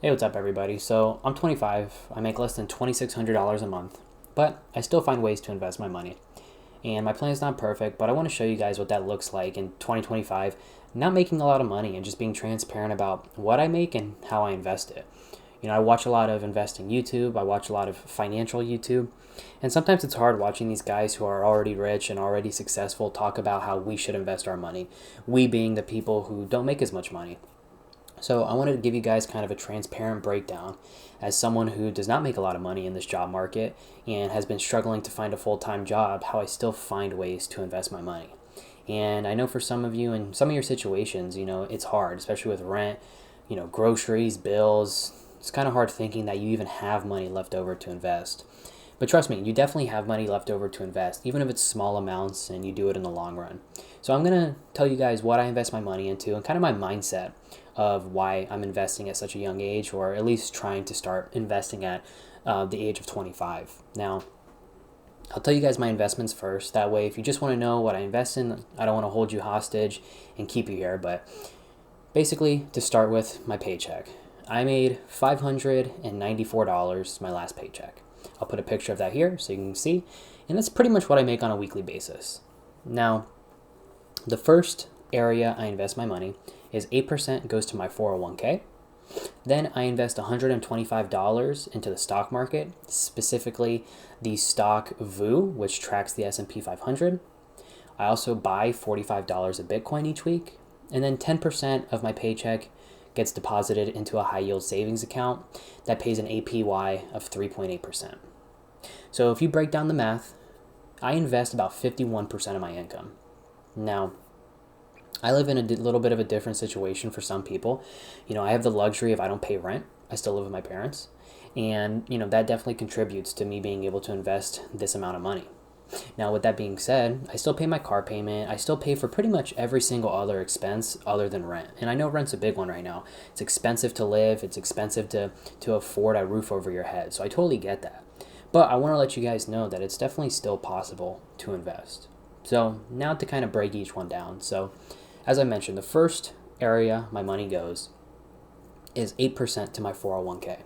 Hey, what's up, everybody? So, I'm 25. I make less than $2,600 a month, but I still find ways to invest my money. And my plan is not perfect, but I want to show you guys what that looks like in 2025, not making a lot of money and just being transparent about what I make and how I invest it. I watch a lot of investing YouTube, I watch a lot of financial YouTube, and sometimes it's hard watching these guys who are already rich and already successful talk about how we should invest our money, we being the people who don't make as much money. So I wanted to give you guys kind of a transparent breakdown as someone who does not make a lot of money in this job market and has been struggling to find a full-time job, how I still find ways to invest my money. And I know for some of you in some of your situations, it's hard, especially with rent, groceries, bills. It's kind of hard thinking that you even have money left over to invest. But trust me, you definitely have money left over to invest, even if it's small amounts and you do it in the long run. So I'm going to tell you guys what I invest my money into and kind of my mindset of why I'm investing at such a young age, or at least trying to start investing at the age of 25. Now, I'll tell you guys my investments first. That way, if you just want to know what I invest in, I don't want to hold you hostage and keep you here. But basically, to start with, my paycheck. I made $594 my last paycheck. I'll put a picture of that here so you can see. And that's pretty much what I make on a weekly basis. Now, the first area I invest my money is 8% goes to my 401k. Then I invest $125 into the stock market, specifically the stock VOO, which tracks the S&P 500. I also buy $45 of Bitcoin each week. And then 10% of my paycheck gets deposited into a high yield savings account that pays an APY of 3.8%. So if you break down the math, I invest about 51% of my income. Now, I live in a little bit of a different situation for some people. I have the luxury of I don't pay rent. I still live with my parents. And, that definitely contributes to me being able to invest this amount of money. Now, with that being said, I still pay my car payment. I still pay for pretty much every single other expense other than rent. And I know rent's a big one right now. It's expensive to live. It's expensive to afford a roof over your head. So I totally get that. But I want to let you guys know that it's definitely still possible to invest. So now to kind of break each one down. So as I mentioned, the first area my money goes is 8% to my 401k.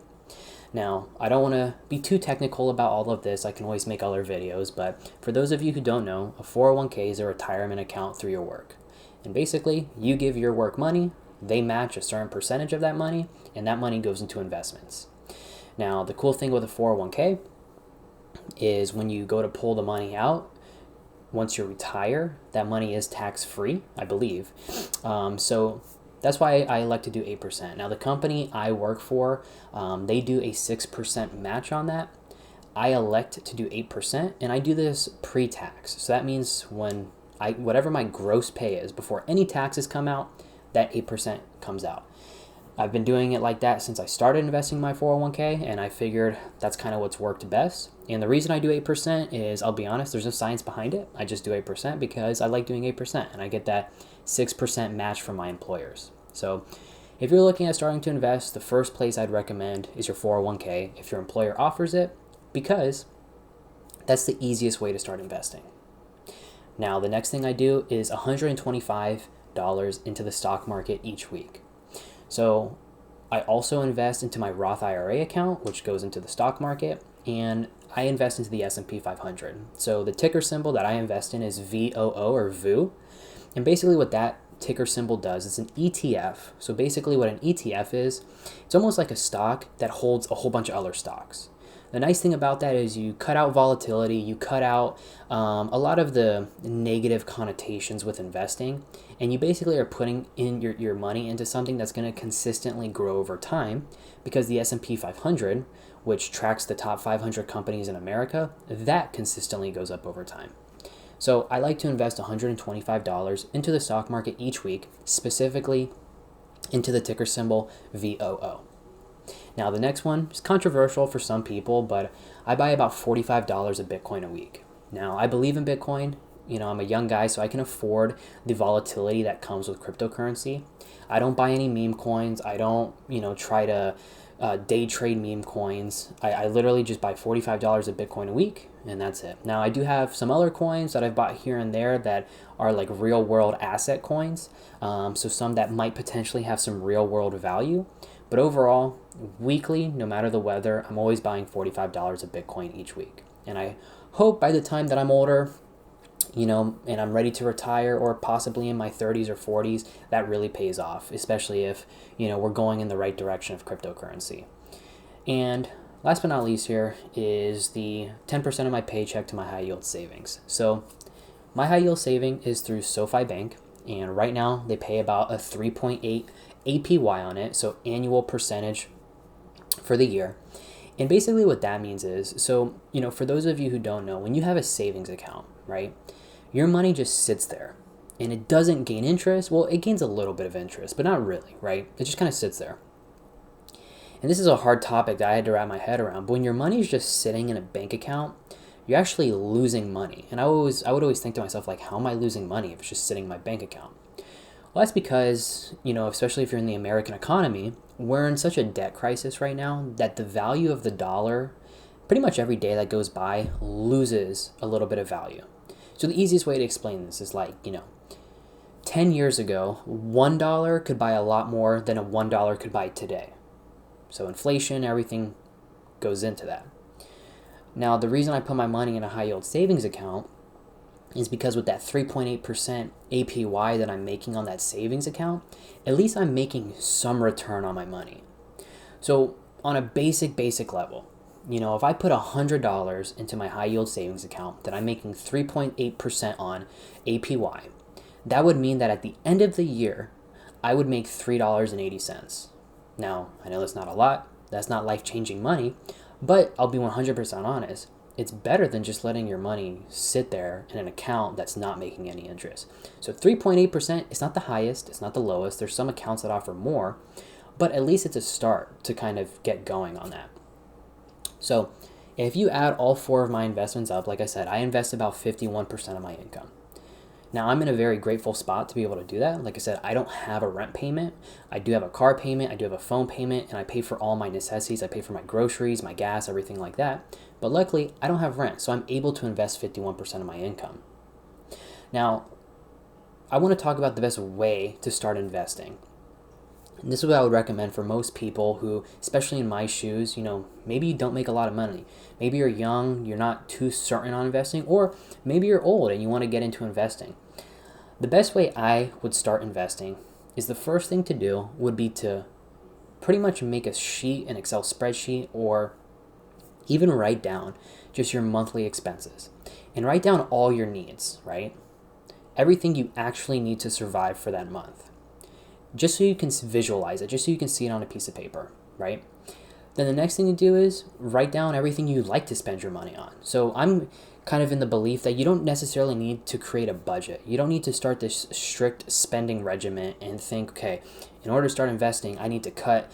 Now, I don't want to be too technical about all of this. I can always make other videos, but for those of you who don't know, a 401k is a retirement account through your work. And basically, you give your work money, they match a certain percentage of that money, and that money goes into investments. Now, the cool thing with a 401k is when you go to pull the money out, once you retire, that money is tax-free, I believe. So that's why I like to do 8%. Now, the company I work for, they do a 6% match on that. I elect to do 8%, and I do this pre-tax. So that means whatever my gross pay is before any taxes come out, that 8% comes out. I've been doing it like that since I started investing in my 401k, and I figured that's kind of what's worked best. And the reason I do 8% is, I'll be honest, there's no science behind it. I just do 8% because I like doing 8%, and I get that 6% match from my employers. So if you're looking at starting to invest, the first place I'd recommend is your 401k if your employer offers it, because that's the easiest way to start investing. Now, the next thing I do is $125 into the stock market each week. So I also invest into my Roth IRA account, which goes into the stock market, and I invest into the S&P 500. So the ticker symbol that I invest in is VOO or VOO. And basically what that ticker symbol does, it's an ETF. So basically what an ETF is, it's almost like a stock that holds a whole bunch of other stocks. The nice thing about that is you cut out volatility, you cut out a lot of the negative connotations with investing, and you basically are putting in your money into something that's going to consistently grow over time, because the S&P 500, which tracks the top 500 companies in America, that consistently goes up over time. So I like to invest $125 into the stock market each week, specifically into the ticker symbol VOO. Now, the next one is controversial for some people, but I buy about $45 of Bitcoin a week. Now, I believe in Bitcoin. I'm a young guy, so I can afford the volatility that comes with cryptocurrency. I don't buy any meme coins. I don't, try to day trade meme coins. I literally just buy $45 of Bitcoin a week, and that's it. Now, I do have some other coins that I've bought here and there that are like real world asset coins. So some that might potentially have some real world value. But overall, weekly, no matter the weather, I'm always buying $45 of Bitcoin each week. And I hope by the time that I'm older, and I'm ready to retire, or possibly in my 30s or 40s, that really pays off, especially if, we're going in the right direction of cryptocurrency. And last but not least here is the 10% of my paycheck to my high yield savings. So my high yield saving is through SoFi Bank, and right now they pay about a 3.8 APY on it, so annual percentage for the year. And basically what that means is, so, for those of you who don't know, when you have a savings account, right, your money just sits there and it doesn't gain interest. Well, it gains a little bit of interest, but not really, right? It just kind of sits there. And this is a hard topic that I had to wrap my head around. But when your money is just sitting in a bank account, you're actually losing money. And I would always think to myself, like, how am I losing money if it's just sitting in my bank account? Well, that's because, especially if you're in the American economy, we're in such a debt crisis right now that the value of the dollar, pretty much every day that goes by, loses a little bit of value. So the easiest way to explain this is like, 10 years ago, $1 could buy a lot more than a $1 could buy today. So inflation, everything goes into that. Now, the reason I put my money in a high yield savings account is because with that 3.8% APY that I'm making on that savings account, at least I'm making some return on my money. So on a basic level, if I put $100 into my high yield savings account that I'm making 3.8% on APY, that would mean that at the end of the year, I would make $3.80. Now, I know that's not a lot, that's not life-changing money, but I'll be 100% honest, it's better than just letting your money sit there in an account that's not making any interest. So 3.8%, it's not the highest, it's not the lowest, there's some accounts that offer more, but at least it's a start to kind of get going on that. So if you add all four of my investments up, like I said, I invest about 51% of my income. Now, I'm in a very grateful spot to be able to do that. Like I said, I don't have a rent payment. I do have a car payment. I do have a phone payment, and I pay for all my necessities. I pay for my groceries, my gas, everything like that. But luckily, I don't have rent, so I'm able to invest 51% of my income. Now, I want to talk about the best way to start investing. And this is what I would recommend for most people who, especially in my shoes, maybe you don't make a lot of money. Maybe you're young, you're not too certain on investing, or maybe you're old and you want to get into investing. The best way I would start investing is the first thing to do would be to pretty much make a sheet, an Excel spreadsheet, or even write down just your monthly expenses and write down all your needs, right? Everything you actually need to survive for that month. Just so you can visualize it, just so you can see it on a piece of paper, right? Then the next thing to do is write down everything you'd like to spend your money on. So I'm kind of in the belief that you don't necessarily need to create a budget. You don't need to start this strict spending regimen and think, okay, in order to start investing, I need to cut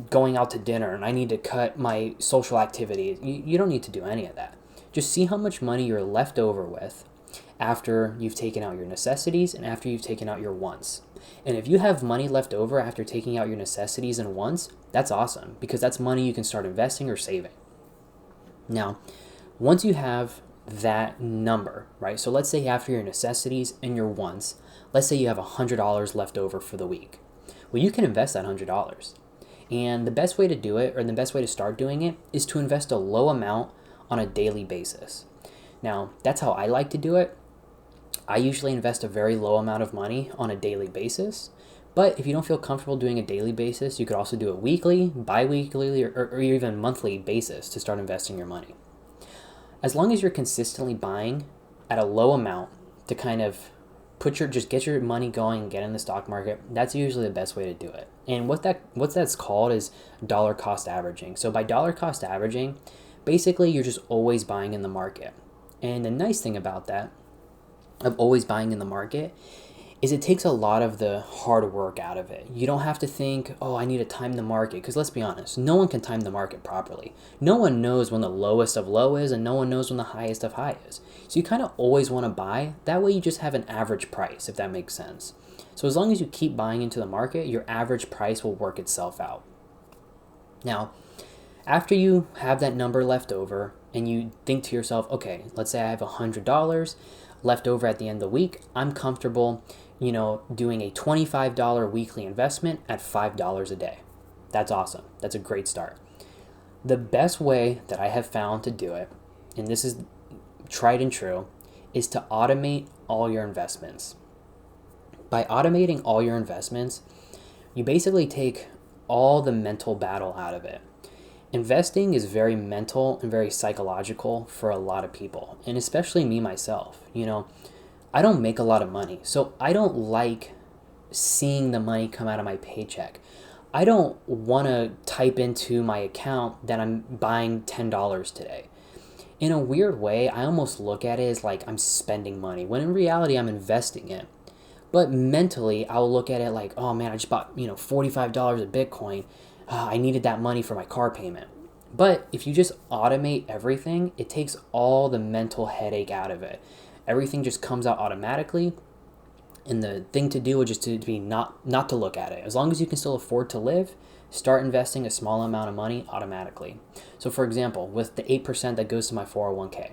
going out to dinner and I need to cut my social activities. You don't need to do any of that. Just see how much money you're left over with after you've taken out your necessities and after you've taken out your wants. And if you have money left over after taking out your necessities and wants, that's awesome because that's money you can start investing or saving. Now, once you have that number, right? So let's say after your necessities and your wants, let's say you have $100 left over for the week. Well, you can invest that $100. And the best way to do it, or the best way to start doing it, is to invest a low amount on a daily basis. Now, that's how I like to do it. I usually invest a very low amount of money on a daily basis. But if you don't feel comfortable doing a daily basis, you could also do a weekly, bi-weekly, or even monthly basis to start investing your money. As long as you're consistently buying at a low amount to kind of just get your money going and get in the stock market, that's usually the best way to do it. And what that's called is dollar cost averaging. So by dollar cost averaging, basically you're just always buying in the market. And the nice thing about that, of always buying in the market, is it takes a lot of the hard work out of it. You don't have to think, oh, I need to time the market. Because let's be honest, no one can time the market properly. No one knows when the lowest of low is, and no one knows when the highest of high is. So you kind of always want to buy. That way you just have an average price, if that makes sense. So as long as you keep buying into the market, your average price will work itself out. Now, after you have that number left over, and you think to yourself, okay, let's say I have $100 left over at the end of the week, I'm comfortable doing a $25 weekly investment at $5 a day. That's awesome. That's a great start. The best way that I have found to do it, and this is tried and true, is to automate all your investments. By automating all your investments, you basically take all the mental battle out of it. Investing is very mental and very psychological for a lot of people, and especially me myself. I don't make a lot of money, so I don't like seeing the money come out of my paycheck. I don't want to type into my account that I'm buying $10 today. In a weird way, I almost look at it as like I'm spending money, when in reality I'm investing it. But mentally, I'll look at it like, oh man, I just bought, $45 of Bitcoin. I needed that money for my car payment. But if you just automate everything, it takes all the mental headache out of it. Everything just comes out automatically. And the thing to do would just to be not to look at it. As long as you can still afford to live, start investing a small amount of money automatically. So for example, with the 8% that goes to my 401k,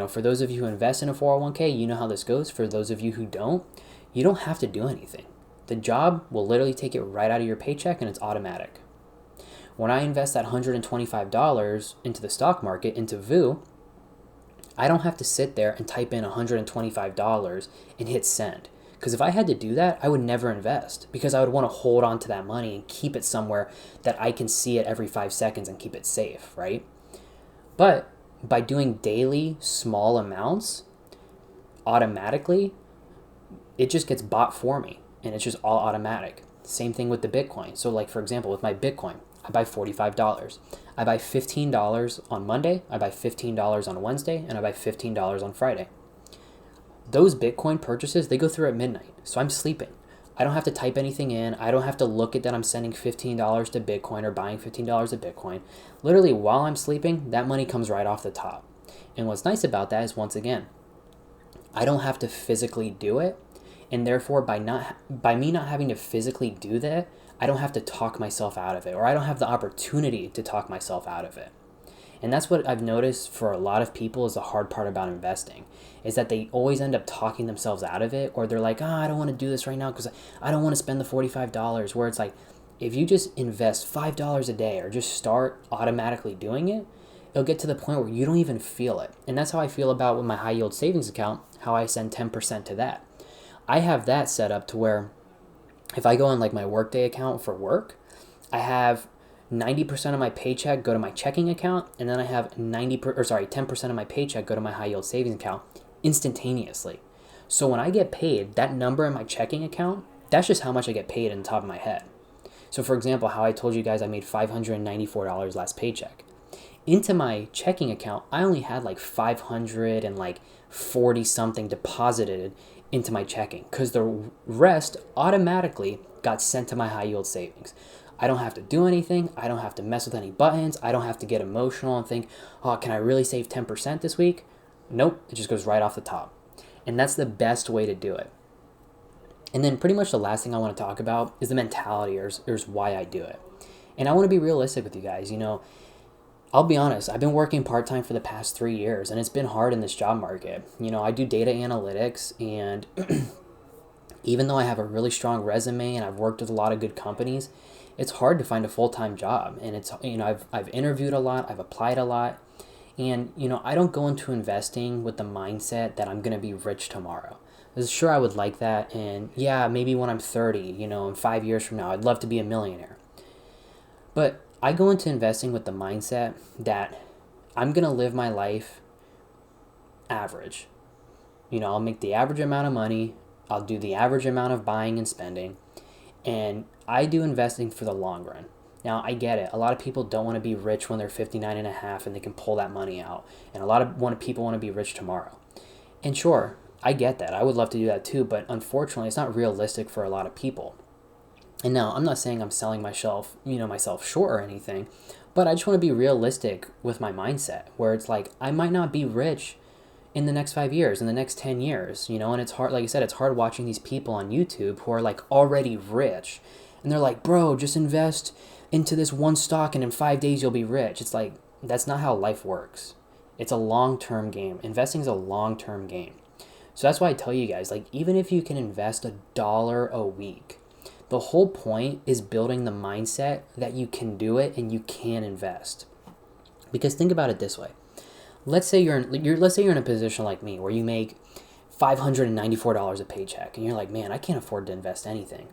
for those of you who invest in a 401k, you know how this goes. For those of you who don't, you don't have to do anything. The job will literally take it right out of your paycheck and it's automatic. When I invest that $125 into the stock market, into VU, I don't have to sit there and type in $125 and hit send. Because if I had to do that, I would never invest, because I would want to hold on to that money and keep it somewhere that I can see it every 5 seconds and keep it safe, right? But by doing daily small amounts, automatically, it just gets bought for me and it's just all automatic. Same thing with the Bitcoin. So like, for example, with my Bitcoin, I buy $45. I buy $15 on Monday, I buy $15 on Wednesday, and I buy $15 on Friday. Those Bitcoin purchases, they go through at midnight, so I'm sleeping. I don't have to type anything in. I don't have to look at that I'm sending $15 to Bitcoin or buying $15 of Bitcoin. Literally, while I'm sleeping, that money comes right off the top. And what's nice about that is, once again, I don't have to physically do it, and therefore by me not having to physically do that, I don't have to talk myself out of it, or I don't have the opportunity to talk myself out of it. And that's what I've noticed for a lot of people is the hard part about investing, is that they always end up talking themselves out of it, or they're like, I don't want to do this right now because I don't want to spend the $45, where it's like, if you just invest $5 a day or just start automatically doing it, it'll get to the point where you don't even feel it. And that's how I feel about with my high yield savings account, how I send 10% to that. I have that set up to where if I go on like my Workday account for work, I have 90% of my paycheck go to my checking account, and then I have 10% of my paycheck go to my high yield savings account instantaneously. So when I get paid, that number in my checking account, that's just how much I get paid on the top of my head. So for example, how I told you guys I made $594 last paycheck. Into my checking account, I only had like 540 something deposited into my checking, because the rest automatically got sent to my high yield savings. I don't have to do anything. I don't have to mess with any buttons. I don't have to get emotional and think, can I really save 10% this week? Nope, it just goes right off the top. And that's the best way to do it. And then pretty much the last thing I want to talk about is the mentality, or why I do it. And I want to be realistic with you guys. I'll be honest, I've been working part-time for the past 3 years, and it's been hard in this job market. I do data analytics, and even though I have a really strong resume and I've worked with a lot of good companies, it's hard to find a full-time job. And it's, I've interviewed a lot, I've applied a lot, and, I don't go into investing with the mindset that I'm going to be rich tomorrow. Sure, I would like that, and yeah, maybe when I'm 30, in 5 years from now, I'd love to be a millionaire. But I go into investing with the mindset that I'm going to live my life average. I'll make the average amount of money. I'll do the average amount of buying and spending. And I do investing for the long run. Now, I get it. A lot of people don't want to be rich when they're 59 and a half and they can pull that money out. And a lot of people want to be rich tomorrow. And sure, I get that. I would love to do that too. But unfortunately, it's not realistic for a lot of people. And now, I'm not saying I'm selling myself short or anything, but I just want to be realistic with my mindset, where it's like, I might not be rich in the next 5 years, in the next 10 years, and it's hard, like I said, it's hard watching these people on YouTube who are like already rich, and they're like, bro, just invest into this one stock and in 5 days you'll be rich. It's like, that's not how life works. It's a long-term game. Investing is a long-term game. So that's why I tell you guys, like, even if you can invest $1 a week, The whole point is building the mindset that you can do it and you can invest. Because think about it this way. Let's say you're in a position like me where you make $594 a paycheck and you're like, man, I can't afford to invest anything.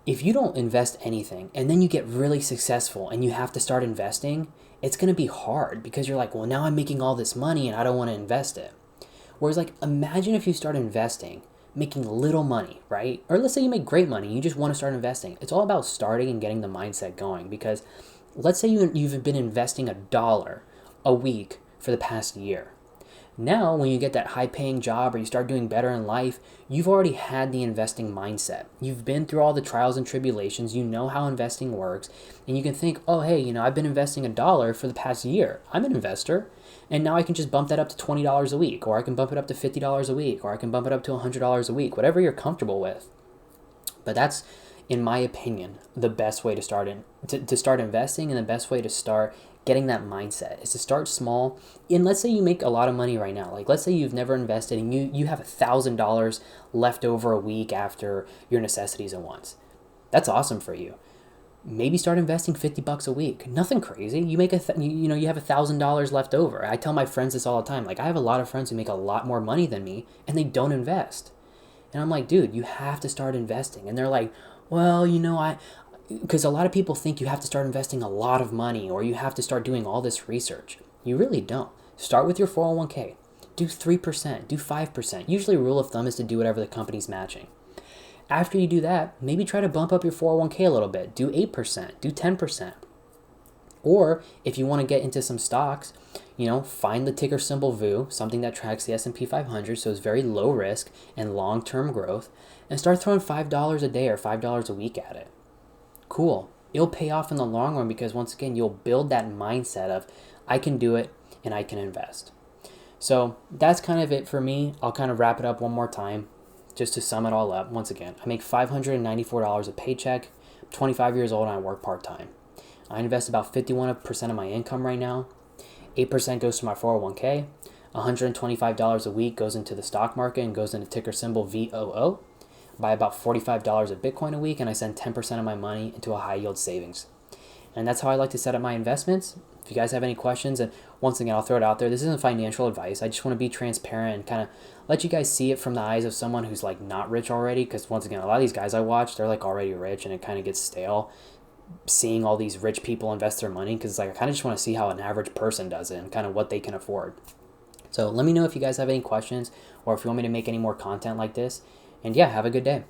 If you don't invest anything and then you get really successful and you have to start investing, it's going to be hard because you're like, well, now I'm making all this money and I don't want to invest it. Whereas like, imagine if you start investing, making little money, right? Or let's say you make great money, you just want to start investing. It's all about starting and getting the mindset going, because let's say you've been investing $1 a week for the past year. Now, when you get that high paying job or you start doing better in life, you've already had the investing mindset. You've been through all the trials and tribulations. You know how investing works. And you can think, oh, hey, I've been investing $1 for the past year. I'm an investor. And now I can just bump that up to $20 a week, or I can bump it up to $50 a week, or I can bump it up to $100 a week, whatever you're comfortable with. But that's, in my opinion, the best way to start investing, and the best way to start getting that mindset is to start small. And let's say you make a lot of money right now. Like, let's say you've never invested and you have $1,000 left over a week after your necessities and wants. That's awesome for you. Maybe start investing $50 a week. Nothing crazy. You make you have $1,000 left over. I tell my friends this all the time. Like, I have a lot of friends who make a lot more money than me and they don't invest. And I'm like, dude, you have to start investing. And they're like, well, because a lot of people think you have to start investing a lot of money or you have to start doing all this research. You really don't. Start with your 401k. Do 3%, do 5%. Usually a rule of thumb is to do whatever the company's matching. After you do that, maybe try to bump up your 401k a little bit. Do 8%, do 10%. Or if you want to get into some stocks, find the ticker symbol VOO, something that tracks the S&P 500, so it's very low risk and long-term growth, and start throwing $5 a day or $5 a week at it. Cool. It'll pay off in the long run because, once again, you'll build that mindset of, I can do it and I can invest. So that's kind of it for me. I'll kind of wrap it up one more time just to sum it all up. Once again, I make $594 a paycheck, 25 years old, and I work part-time. I invest about 51% of my income right now. 8% goes to my 401k. $125 a week goes into the stock market and goes into ticker symbol VOO. Buy about $45 of Bitcoin a week, and I send 10% of my money into a high yield savings. And that's how I like to set up my investments. If you guys have any questions, and once again, I'll throw it out there. This isn't financial advice. I just want to be transparent and kind of let you guys see it from the eyes of someone who's like not rich already. Because once again, a lot of these guys I watch, they're like already rich, and it kind of gets stale seeing all these rich people invest their money, because like I kind of just want to see how an average person does it and kind of what they can afford. So let me know if you guys have any questions or if you want me to make any more content like this. And yeah, have a good day.